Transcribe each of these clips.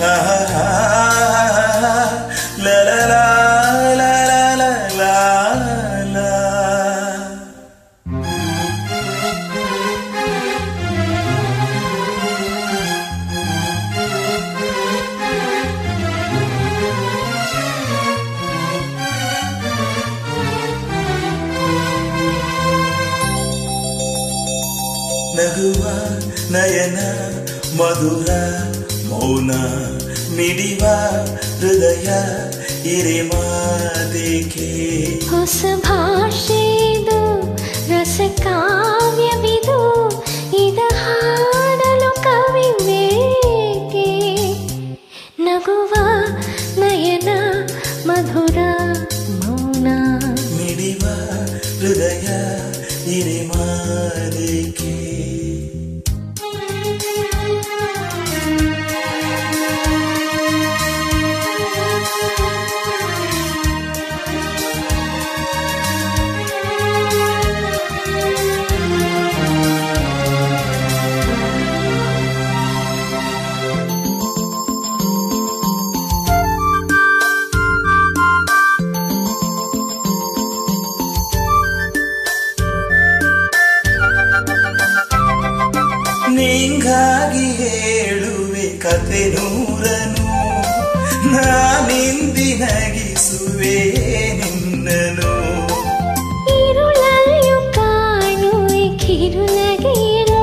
la la la la la la la. ನಗುವ ನಯನ ಮಧುರ ಮೌನ ಮಿಡಿವ ಹೃದಯ ಹಿರಿಮಾದೇಕೆ ಹೊಸ ಭಾಷೆದು ರಸ ಕಾವ್ಯವಿದು ಇದ ಹಾಡಲು ಕವಿ ಬೇಕೆ ನಗುವ ನಯನ ಮಧುರ ಮೌನ ಮಿಡಿವ ಹೃದಯ ಹಿರಿಮಾದೇಕೆ ನಿಂಗಾಗಿ ಹೇಳುವೆ ಕತೆ ನೂರನು ನಾನಿಂದಿನಗಿಸುವೆ ನಿನ್ನನು ഇരുളല്ലു കാണുವೆ ಕಿರುನಗೆಯನು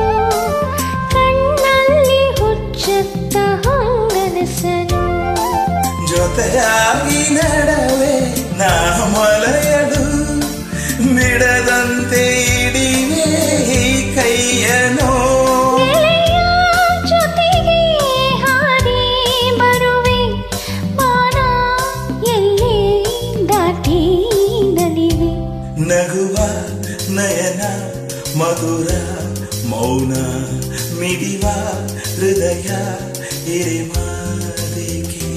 ಕಣ್ಣಲ್ಲಿ ಹುಚ್ಚತ್ತ ಹೊಂಗನಸನು ಜೊತೆಯಾಗಿ ನಡವೆ ನಾ ಮಲಯದು ಬಿಡದಂತೆ ಹಿಡಿವೆ ಈ ಕೈಯನು ನಗುವ ನಯನ ಮಧುರ ಮೌನ ಮಿಡಿವ ಹೃದಯ ಹಿರಿಮಾದೇಕೆ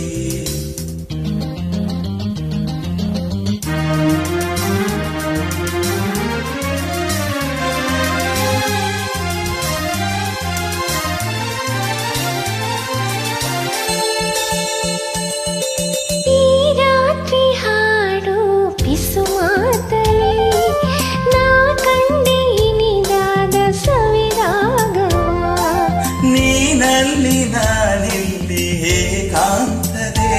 ಈ ರಾತ್ರಿ ಹಾಡು ಪಿಸು ಮಾತಲಿ ನಾ ಕಂಡೆ ಇನಿದಾದ ಸವಿರಾಗವ ನೀನಲ್ಲಿ ನಾನಿಲ್ಲಿ ಏಕಾಂತದೆ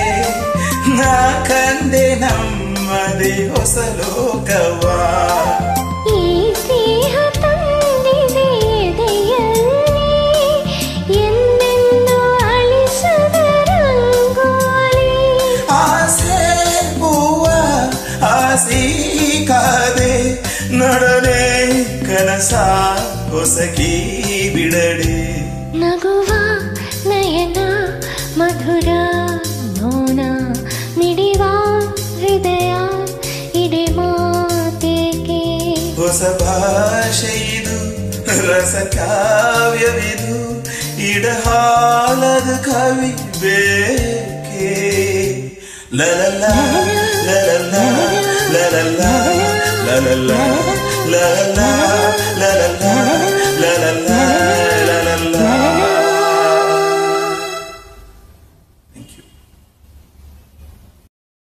ನಾ ಕಂಡೆ ನಮ್ಮದೇ ಹೊಸ ಲೋಕವ ಈ ಸ್ನೇಹ ತಂದಿದೆ ಎದೆಯಲ್ಲಿ ಎಂದೆಂದು ಅಳಿಸದ ರಂಗೋಲಿ ಆಸೆ ಹೂವ ಆಸಿ ಕಾದೆ ನಡನೆ ಕನಸ ಹೊಸಕಿ ಬಿಡಡೆ ನಗುವ ನಯನ ಮಧುರ ಮೌನ ಮಿಡಿವ ಹೃದಯ ಇಡೆ ಮಾತೇಕೆ ಹೊಸ ಭಾಷೆ ಇದು ರಸ ಕಾವ್ಯವಿದು ಇಡಹಾಲದ ಕವಿ ಬೇಕೆ ಲಲಲ ಲಲಲ ಲಲಲ ಲಲಲ ಲಲಲ ಲಲಲ ಲಲಲ